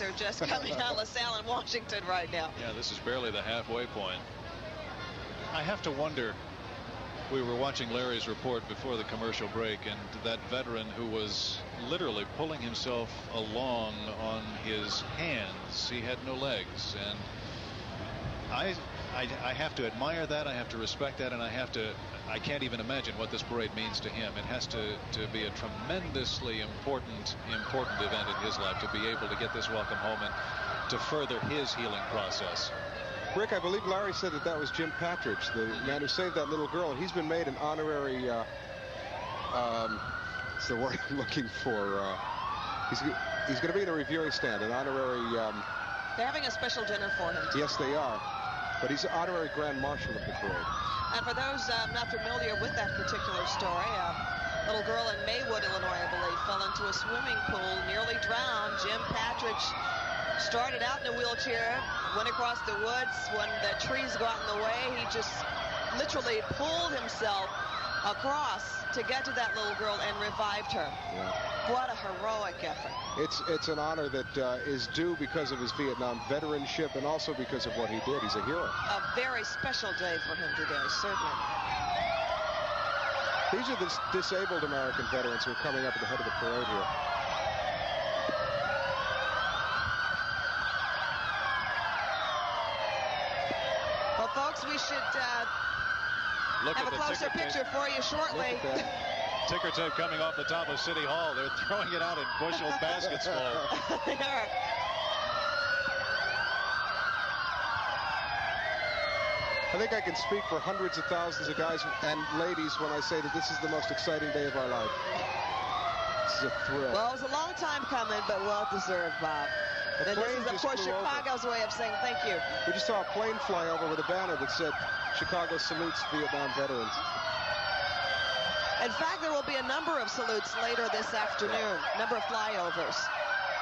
they're just coming out of LaSalle in Washington right now. Yeah, this is barely the halfway point. I have to wonder, we were watching Larry's report before the commercial break, and that veteran who was literally pulling himself along on his hands, he had no legs, and I have to admire that, I have to respect that, and I can't even imagine what this parade means to him. It has to be a tremendously important event in his life to be able to get this welcome home and to further his healing process. Rick, I believe Larry said that was Jim Patridge, the man who saved that little girl. He's been made an honorary, it's the word I'm looking for. He's going to be in a reviewing stand, an honorary. They're having a special dinner for him. Yes, they are. But he's honorary Grand Marshal of the parade. And for those not familiar with that particular story, a little girl in Maywood, Illinois, I believe, fell into a swimming pool, nearly drowned. Jim Patridge started out in a wheelchair, went across the woods. When the trees got in the way, he just literally pulled himself across to get to that little girl and revived her. Yeah. What a heroic effort. It's an honor that is due because of his Vietnam veteranship and also because of what he did. He's a hero. A very special day for him today, certainly. These are the disabled American veterans who are coming up at the head of the parade here. Well, folks, we should have a closer picture for you shortly. Ticker tape coming off the top of City Hall. They're throwing it out in bushel baskets full. I think I can speak for hundreds of thousands of guys and ladies when I say that this is the most exciting day of our life. This is a thrill. Well, it was a long time coming, but well deserved, Bob. And this is, of course, Chicago's way of saying thank you. We just saw a plane fly over with a banner that said, Chicago salutes Vietnam veterans. In fact, there will be a number of salutes later this afternoon, number of flyovers.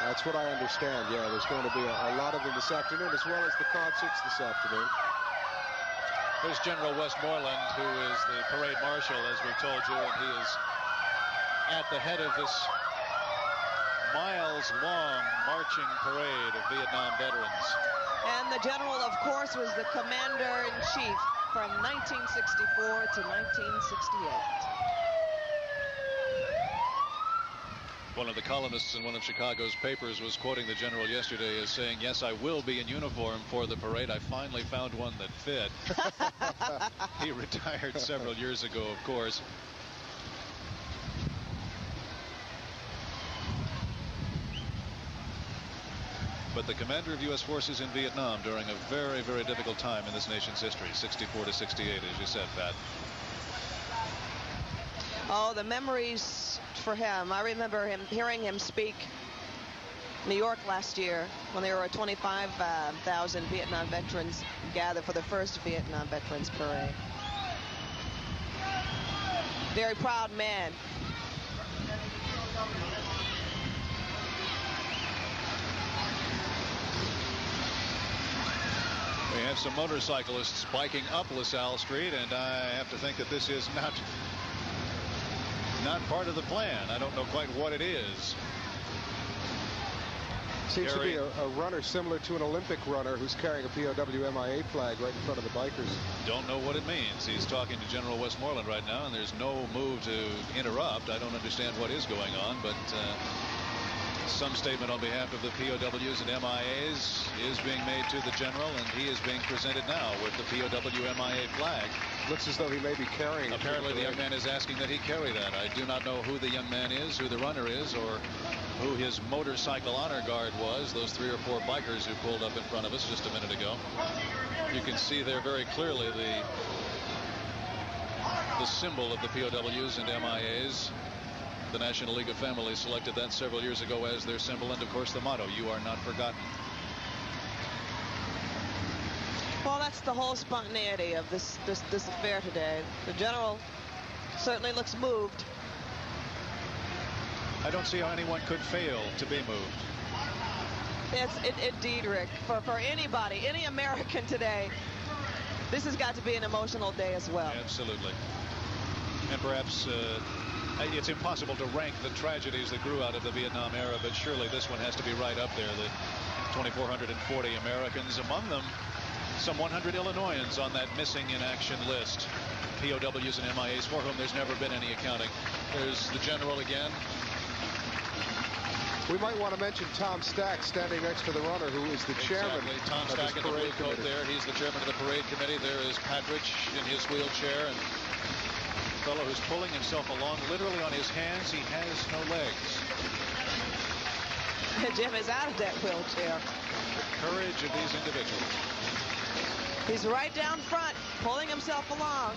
That's what I understand, yeah. There's going to be a lot of them this afternoon, as well as the concerts this afternoon. There's General Westmoreland, who is the parade marshal, as we told you, and he is at the head of this miles-long marching parade of Vietnam veterans. And the general, of course, was the commander-in-chief from 1964 to 1968. One of the columnists in one of Chicago's papers was quoting the general yesterday as saying, "Yes, I will be in uniform for the parade. I finally found one that fit." He retired several years ago, of course. But the commander of U.S. forces in Vietnam during a very, very difficult time in this nation's history, 64 to 68, as you said, Pat. Oh, the memories for him. I remember hearing him speak in New York last year when there were 25,000 Vietnam veterans gathered for the first Vietnam Veterans Parade. Very proud man. We have some motorcyclists biking up LaSalle Street, and I have to think that this is not part of the plan. I don't know quite what it is. Seems to be a runner similar to an Olympic runner who's carrying a POW MIA flag right in front of the bikers. Don't know what it means. He's talking to General Westmoreland right now, and there's no move to interrupt. I don't understand what is going on, but some statement on behalf of the POWs and MIAs is being made to the general, and he is being presented now with the POW MIA flag. Looks as though he may be carrying it. Apparently the young man is asking that he carry that. I do not know who the young man is, who the runner is, or who his motorcycle honor guard was. Those 3 or 4 bikers who pulled up in front of us just a minute ago. You can see there very clearly the symbol of the POWs and MIAs. The National League of Families selected that several years ago as their symbol, and of course the motto, "You are not forgotten." Well, that's the whole spontaneity of this affair today. The general certainly looks moved. I don't see how anyone could fail to be moved. It's indeed, Rick. For anybody, any American today, this has got to be an emotional day as well. Absolutely. And perhaps It's impossible to rank the tragedies that grew out of the Vietnam era, but surely this one has to be right up there. The 2,440 Americans, among them some 100 Illinoisans on that missing in action list. POWs and MIAs for whom there's never been any accounting. There's the general again. We might want to mention Tom Stack standing next to the runner, who is the chairman Tom of Stack this in the blue parade coat committee. there. He's the chairman of the parade committee. There is Patridge in his wheelchair, and a fellow who's pulling himself along literally on his hands. He has no legs. Jim is out of that wheelchair. The courage of these individuals. He's right down front, pulling himself along.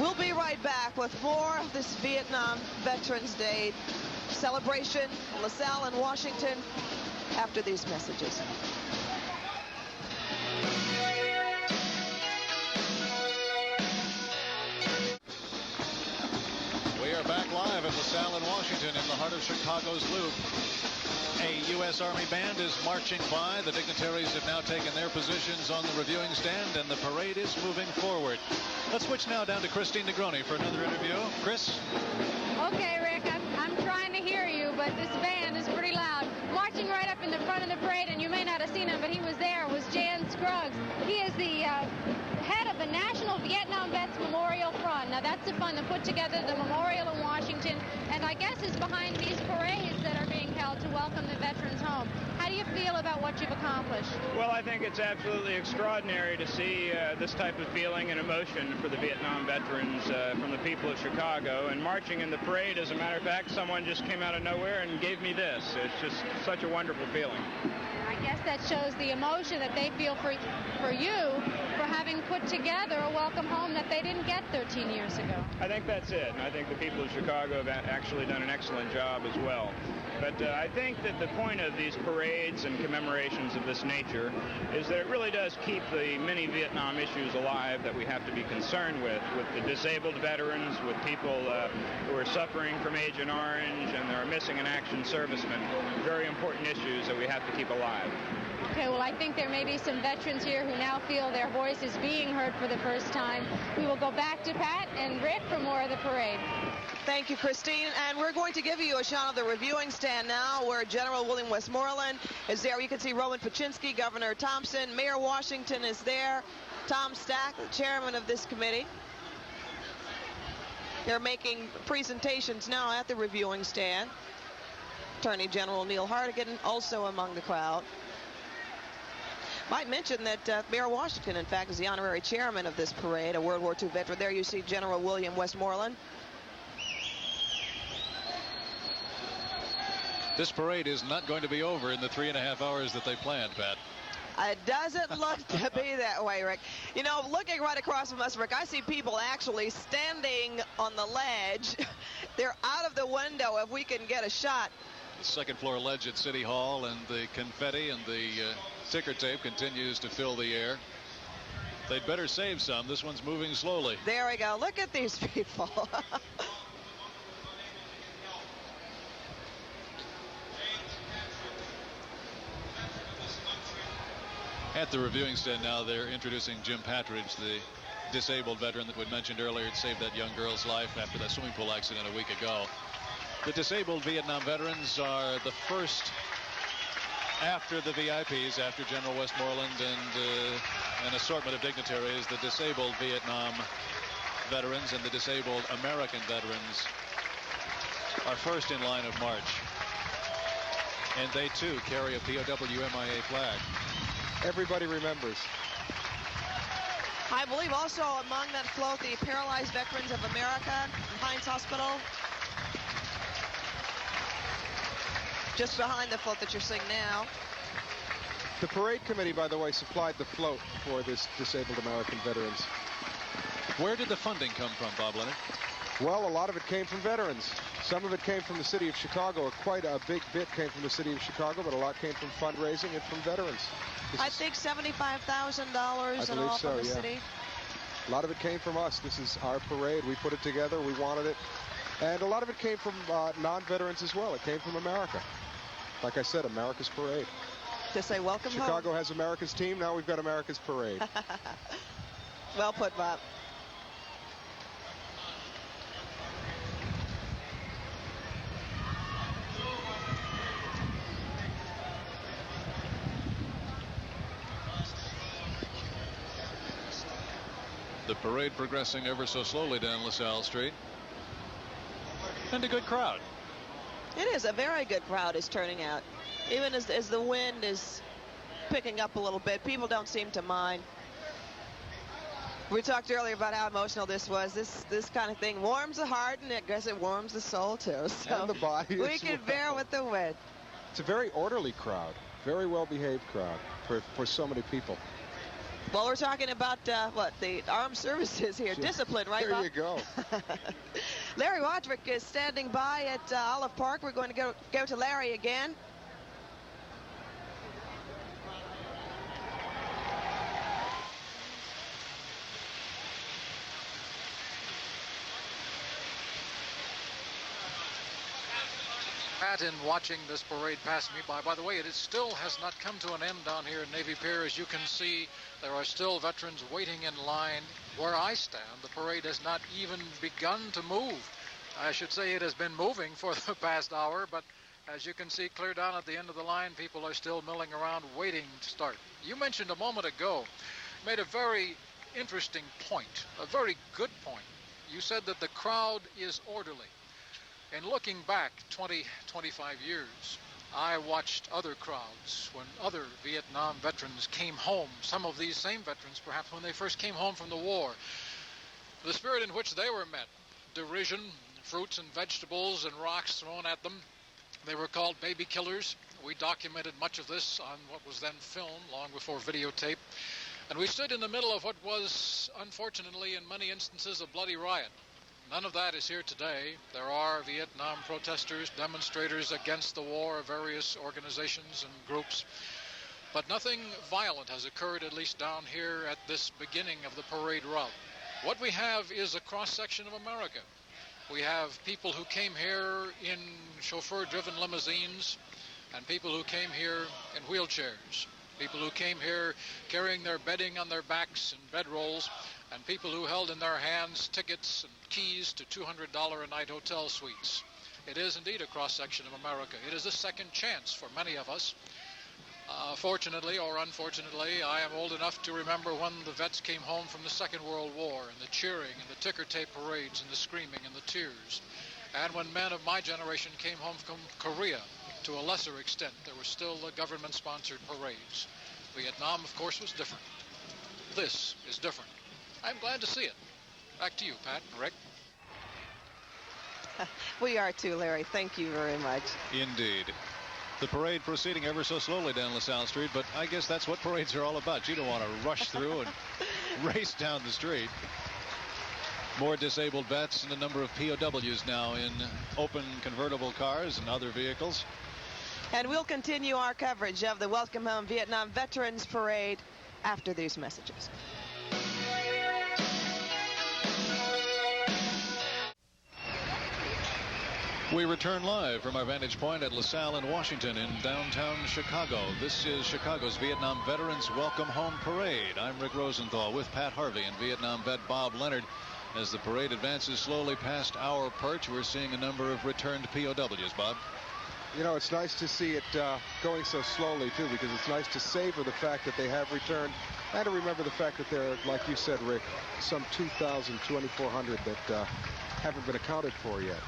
We'll be right back with more of this Vietnam Veterans Day celebration in LaSalle and Washington after these messages. We are back live at LaSalle in Washington in the heart of Chicago's Loop. A U.S. Army band is marching by. The dignitaries have now taken their positions on the reviewing stand, and the parade is moving forward. Let's switch now down to Christine Negroni for another interview. Chris? Okay, Rick, I'm trying to hear you, but this band is pretty loud. Marching right up in the front of the parade, and you may not have seen him, but he was there, was Jan Scruggs. He is the head of the National Vietnam Vets Memorial Fund. Now, that's the fund that put together the memorial in Washington, and I guess is behind these parades that are being held to welcome the veterans home. How do you feel about what you've accomplished? Well, I think it's absolutely extraordinary to see this type of feeling and emotion for the Vietnam veterans from the people of Chicago. And marching in the parade, as a matter of fact, someone just came out of nowhere and gave me this. It's just such a wonderful feeling. I guess that shows the emotion that they feel for you for having put together a welcome home that they didn't get 13 years ago. I think that's it. And I think the people of Chicago have actually done an excellent job as well. But I think that the point of these parades and commemorations of this nature is that it really does keep the many Vietnam issues alive that we have to be concerned with the disabled veterans, with people who are suffering from Agent Orange, and there are missing in action servicemen. Very important issues that we have to keep alive. Okay, well, I think there may be some veterans here who now feel their voice is being heard for the first time. We will go back to Pat and Rick for more of the parade. Thank you, Christine. And we're going to give you a shot of the reviewing stand now, where General William Westmoreland is there. You can see Roman Paczynski, Governor Thompson, Mayor Washington is there, Tom Stack, the chairman of this committee. They're making presentations now at the reviewing stand. Attorney General Neil Hartigan also among the crowd. Might mention that Mayor Washington, in fact, is the honorary chairman of this parade, a World War II veteran. There you see General William Westmoreland. This parade is not going to be over in the 3.5 hours that they planned, Pat. It doesn't look to be that way, Rick. You know, looking right across from us, Rick, I see people actually standing on the ledge. They're out of the window if we can get a shot. The second floor ledge at City Hall, and the confetti and the ticker tape continues to fill the air. They'd better save some. This one's moving slowly. There we go. Look at these people. At the reviewing stand now, they're introducing Jim Patridge, the disabled veteran that we mentioned earlier. It saved that young girl's life after that swimming pool accident a week ago. The disabled Vietnam veterans are the first after the VIPs, after General Westmoreland and an assortment of dignitaries. The disabled Vietnam veterans and the disabled American veterans are first in line of march. And they, too, carry a POW-MIA flag. Everybody remembers. I believe also among that float, the Paralyzed Veterans of America, Hines Hospital. Just behind the float that you're seeing now. The parade committee, by the way, supplied the float for this disabled American veterans. Where did the funding come from, Bob Leonard? Well, a lot of it came from veterans. Some of it came from the city of Chicago. Quite a big bit came from the city of Chicago, but a lot came from fundraising and from veterans. I think $75,000 in all from the city. A lot of it came from us. This is our parade. We put it together. We wanted it. And a lot of it came from non-veterans as well. It came from America. Like I said, America's parade. To say welcome home. Chicago has America's team. Now we've got America's parade. Well put, Bob. The parade progressing ever so slowly down LaSalle Street. And a good crowd. It is a very good crowd is turning out. Even as the wind is picking up a little bit, people don't seem to mind. We talked earlier about how emotional this was. This kind of thing warms the heart, and I guess it warms the soul too. So And the body we as can well. bear with the wind. It's a very orderly crowd. Very well-behaved crowd for so many people. Well, we're talking about what the armed services here. Sure. Discipline, right, There Bob? you go. Larry Roderick is standing by at Olive Park. We're going to go to Larry again. Pat, in watching this parade pass me by the way, it still has not come to an end down here in Navy Pier. As you can see, there are still veterans waiting in line. Where I stand, the parade has not even begun to move. I should say it has been moving for the past hour, but as you can see clear down at the end of the line, people are still milling around waiting to start. You mentioned a moment ago, made a very interesting point, a very good point. You said that the crowd is orderly. And looking back 20, 25 years, I watched other crowds when other Vietnam veterans came home. Some of these same veterans, perhaps when they first came home from the war. The spirit in which they were met, derision, fruits and vegetables and rocks thrown at them. They were called baby killers. We documented much of this on what was then film, long before videotape. And we stood in the middle of what was, unfortunately, in many instances, a bloody riot. None of that is here today. There are Vietnam protesters, demonstrators against the war of various organizations and groups. But nothing violent has occurred, at least down here at this beginning of the parade route. What we have is a cross-section of America. We have people who came here in chauffeur-driven limousines, and people who came here in wheelchairs. People who came here carrying their bedding on their backs and bedrolls, and people who held in their hands tickets and keys to $200 a night hotel suites. It is indeed a cross-section of America. It is a second chance for many of us. Fortunately or unfortunately, I am old enough to remember when the vets came home from the Second World War, and the cheering and the ticker tape parades and the screaming and the tears. And when men of my generation came home from Korea, to a lesser extent, there were still the government-sponsored parades. Vietnam, of course, was different. This is different. I'm glad to see it. Back to you, Pat and Rick. We are too, Larry. Thank you very much. Indeed. The parade proceeding ever so slowly down LaSalle Street, but I guess that's what parades are all about. You don't want to rush through and race down the street. More disabled vets and a number of POWs now in open convertible cars and other vehicles. And we'll continue our coverage of the Welcome Home Vietnam Veterans Parade after these messages. We return live from our vantage point at LaSalle in Washington in downtown Chicago. This is Chicago's Vietnam Veterans Welcome Home Parade. I'm Rick Rosenthal with Pat Harvey and Vietnam vet Bob Leonard. As the parade advances slowly past our perch, we're seeing a number of returned POWs, Bob. You know, it's nice to see it going so slowly, too, because it's nice to savor the fact that they have returned and to remember the fact that there are, like you said, Rick, some 2,000, 2,400 that haven't been accounted for yet.